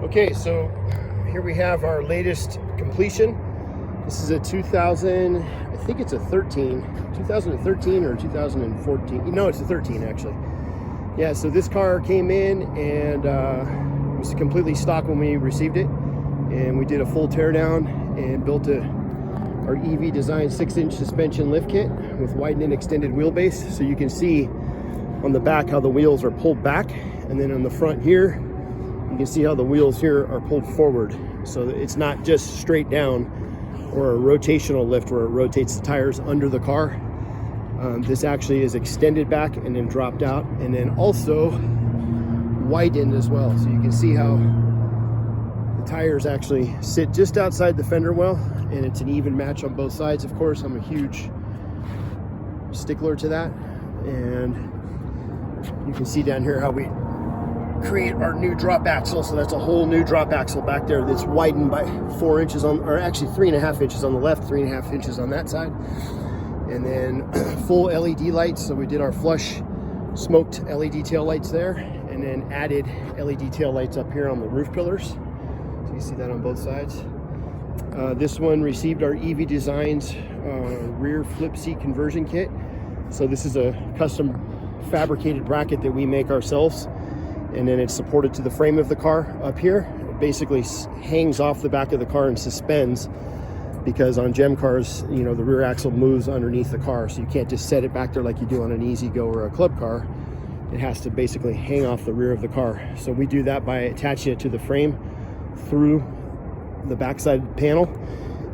Okay, so here we have our latest completion. This is a 2000, I think it's a 2013 or 2014. No, it's a 13 actually. Yeah, so this car came in and it was completely stock when we received it. And we did a full teardown and built our EV design 6-inch suspension lift kit with widened and extended wheelbase. So you can see on the back how the wheels are pulled back. And then on the front here, you can see how the wheels here are pulled forward. So it's not just straight down or a rotational lift where it rotates the tires under the car. This actually is extended back and then dropped out, and then also widened as well. So you can see how the tires actually sit just outside the fender well, and it's an even match on both sides. Of course, I'm a huge stickler to that. And you can see down here how we create our new drop axle. So that's a whole new drop axle back there that's widened by 4 inches on, or actually 3.5 inches on the left, 3.5 inches on that side. And then full LED lights. So we did our flush smoked LED tail lights there, and then added LED tail lights up here on the roof pillars. So you see that on both sides. This one received our EV Designs rear flip seat conversion kit. So this is a custom fabricated bracket that we make ourselves, and then it's supported to the frame of the car up here. It basically hangs off the back of the car and suspends, because on gem cars, you know, the rear axle moves underneath the car, so you can't just set it back there like you do on an E-Z-GO or a club car. It has to basically hang off the rear of the car. So we do that by attaching it to the frame through the backside panel,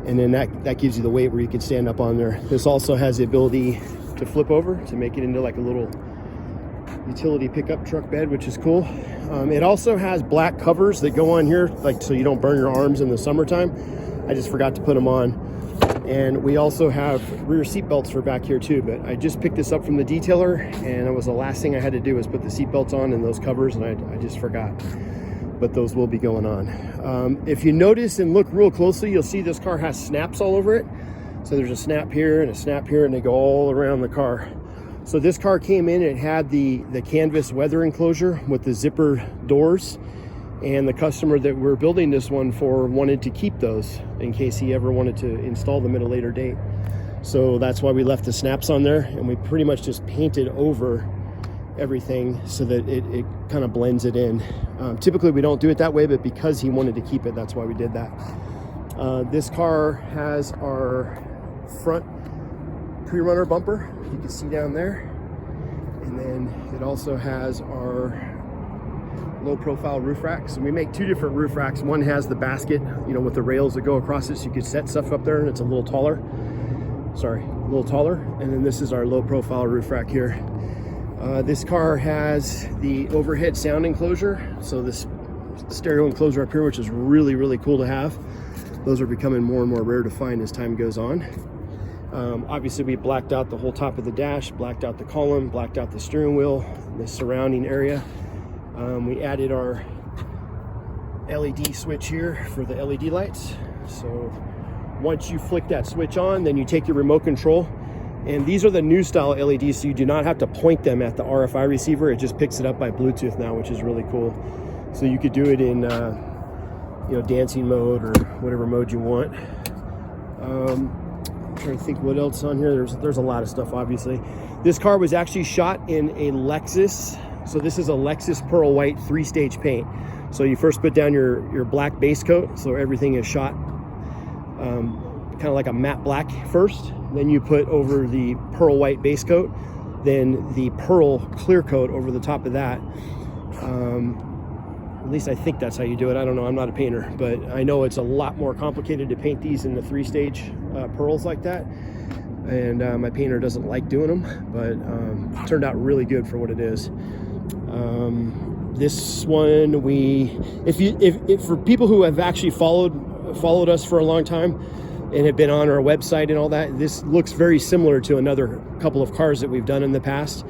and then that gives you the weight where you can stand up on there. This also has the ability to flip over to make it into like a little utility pickup truck bed, which is cool. It also has black covers that go on here, like so you don't burn your arms in the summertime. I just forgot to put them on. And we also have rear seat belts for back here too, but I just picked this up from the detailer, and it was the last thing I had to do was put the seat belts on and those covers, and I just forgot. But those will be going on. If you notice and look real closely, you'll see this car has snaps all over it. So there's a snap here and a snap here, and they go all around the car. So this car came in and it had the canvas weather enclosure with the zipper doors, and the customer that we're building this one for wanted to keep those in case he ever wanted to install them at a later date. So that's why we left the snaps on there, and we pretty much just painted over everything so that it kind of blends it in. Typically we don't do it that way, but because he wanted to keep it, that's why we did that. This car has our front pre-runner bumper, you can see down there, and then it also has our low profile roof rack. So we make two different roof racks. One has the basket, you know, with the rails that go across it, so you could set stuff up there, and it's a little taller. And then this is our low profile roof rack here. This car has the overhead sound enclosure, so this stereo enclosure up here, which is really, really cool to have. Those are becoming more and more rare to find as time goes on. Obviously we blacked out the whole top of the dash, blacked out the column, blacked out the steering wheel, the surrounding area. We added our LED switch here for the LED lights. So once you flick that switch on, then you take your remote control, and these are the new style LEDs, so you do not have to point them at the RFI receiver. It just picks it up by Bluetooth now, which is really cool. So you could do it in you know, dancing mode or whatever mode you want. I'm trying to think what else on here. There's a lot of stuff, obviously. This car was actually shot in a Lexus. So this is a Lexus pearl white 3-stage paint. So you first put down your black base coat, so everything is shot kind of like a matte black first. Then you put over the pearl white base coat, then the pearl clear coat over the top of that. At least I think that's how you do it. I don't know, I'm not a painter, but I know it's a lot more complicated to paint these in the 3-stage pearls like that. And my painter doesn't like doing them, but it turned out really good for what it is. This one, if for people who have actually followed us for a long time and have been on our website and all that, this looks very similar to another couple of cars that we've done in the past.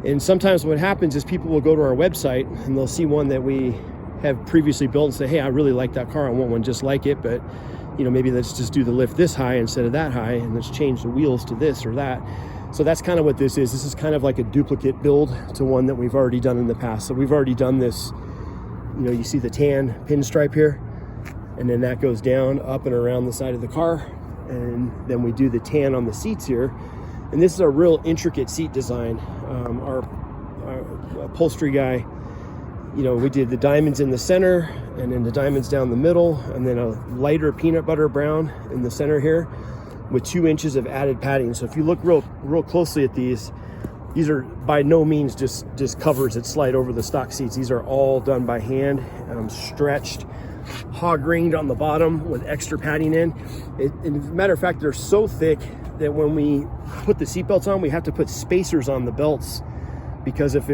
And sometimes what happens is people will go to our website and they'll see one that we have previously built and say, hey, I really like that car, I want one just like it, but you know, maybe let's just do the lift this high instead of that high, and let's change the wheels to this or that. So that's kind of what this is. This is kind of like a duplicate build to one that we've already done in the past. So we've already done this you know, you see the tan pinstripe here, and then that goes down, up and around the side of the car. And then we do the tan on the seats here. And this is a real intricate seat design. Our upholstery guy, you know, we did the diamonds in the center, and then the diamonds down the middle, and then a lighter peanut butter brown in the center here with 2 inches of added padding. So if you look real closely at these are by no means just covers that slide over the stock seats. These are all done by hand, stretched, hog ringed on the bottom with extra padding in. As a matter of fact, they're so thick that when we put the seat belts on, we have to put spacers on the belts, because if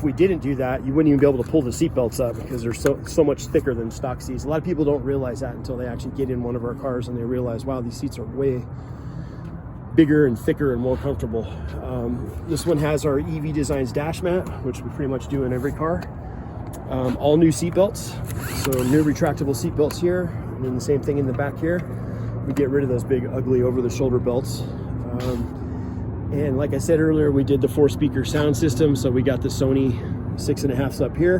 we didn't do that, you wouldn't even be able to pull the seat belts up, because they're so much thicker than stock seats. A lot of people don't realize that until they actually get in one of our cars and they realize, wow, these seats are way bigger and thicker and more comfortable. This one has our EV Designs dash mat, which we pretty much do in every car. All new seat belts, so new retractable seat belts here, and then the same thing in the back here. We get rid of those big ugly over the shoulder belts. And like I said earlier, we did the 4-speaker sound system, so we got the Sony 6.5s up here,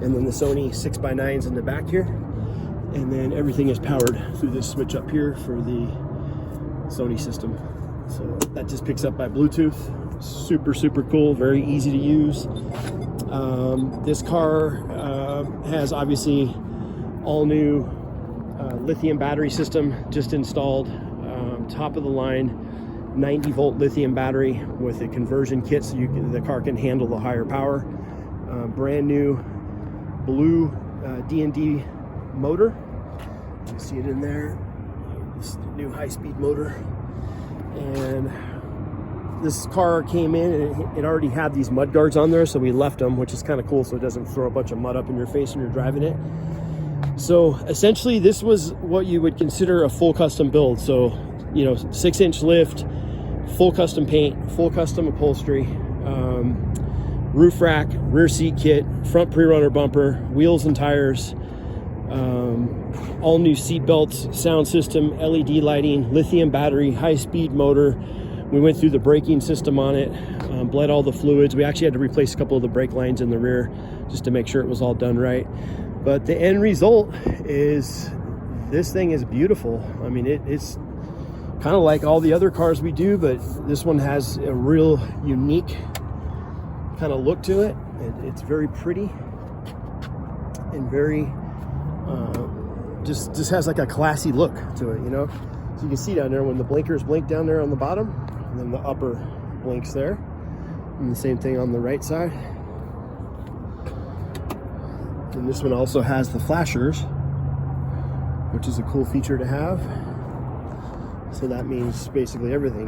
and then the Sony 6x9s in the back here, and then everything is powered through this switch up here for the Sony system. So that just picks up by Bluetooth. Super cool, very easy to use. This car has obviously all new lithium battery system just installed, top of the line 90-volt lithium battery with a conversion kit, so the car can handle the higher power. Brand new blue D&D motor. You can see it in there. This new high-speed motor. And this car came in and it already had these mud guards on there, so we left them, which is kind of cool, so it doesn't throw a bunch of mud up in your face when you're driving it. So essentially this was what you would consider a full custom build. So, you know, 6-inch lift, full custom paint, full custom upholstery, roof rack, rear seat kit, front pre-runner bumper, wheels and tires, all new seat belts, sound system, LED lighting, lithium battery, high-speed motor. We went through the braking system on it, bled all the fluids. We actually had to replace a couple of the brake lines in the rear just to make sure it was all done right. But the end result is this thing is beautiful. I mean, it's kind of like all the other cars we do, but this one has a real unique kind of look to it. It's very pretty and very just has like a classy look to it, you know. So you can see down there when the blinkers blink down there on the bottom, and then the upper blinks there, and the same thing on the right side. And this one also has the flashers, which is a cool feature to have. So that means basically everything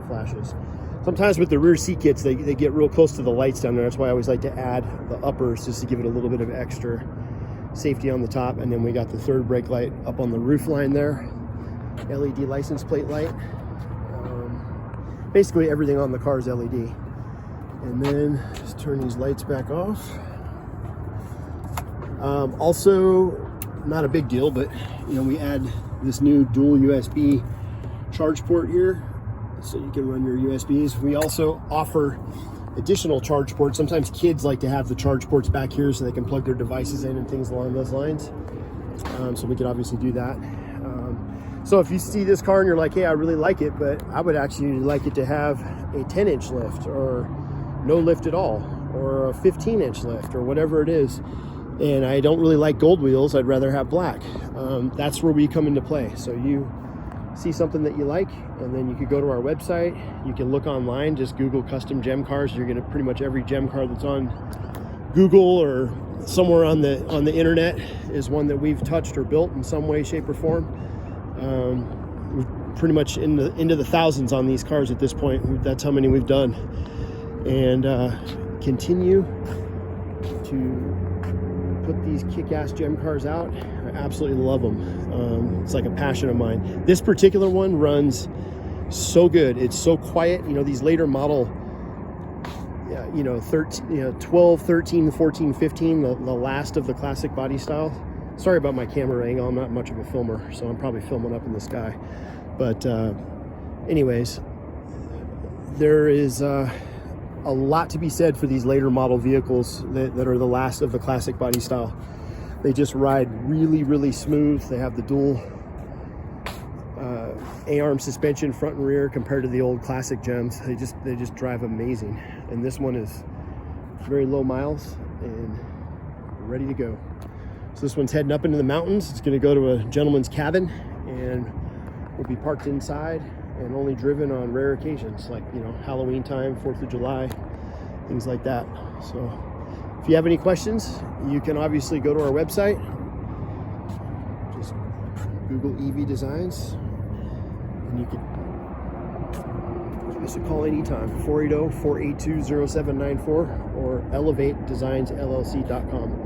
flashes. Sometimes with the rear seat kits, they get real close to the lights down there. That's why I always like to add the uppers, just to give it a little bit of extra safety on the top. And then we got the third brake light up on the roof line there, LED license plate light. Basically everything on the car is LED. And then just turn these lights back off. Also, not a big deal, but you know, we add this new dual USB charge port here, so you can run your USBs. We also offer additional charge ports. Sometimes kids like to have the charge ports back here so they can plug their devices in and things along those lines. So we could obviously do that. So if you see this car and you're like, hey, I really like it, but I would actually like it to have a 10-inch lift, or no lift at all, or a 15-inch lift, or whatever it is, and I don't really like gold wheels, I'd rather have black. That's where we come into play. So you see something that you like, and then you could go to our website, you can look online, just Google custom gem cars. You're gonna pretty much every gem car that's on Google or somewhere on the internet is one that we've touched or built in some way, shape, or form. We're pretty much into the thousands on these cars at this point. That's how many we've done, and continue to put these kick-ass gem cars out. I absolutely love them. It's like a passion of mine. This particular one runs so good. It's so quiet. You know, these later model, 12, 13, 14, 15, the last of the classic body style. Sorry about my camera angle. I'm not much of a filmer, so I'm probably filming up in the sky. But anyways, there is a a lot to be said for these later model vehicles that are the last of the classic body style. They just ride really, really smooth. They have the dual A-arm suspension front and rear compared to the old classic gems. They just drive amazing. And this one is very low miles and ready to go. So this one's heading up into the mountains. It's going to go to a gentleman's cabin and will be parked inside and only driven on rare occasions, like, you know, Halloween time, 4th of July, things like that. So if you have any questions, you can obviously go to our website. Just Google EV Designs, and you can give us a call anytime, 480-482-0794 or elevatedesignsllc.com.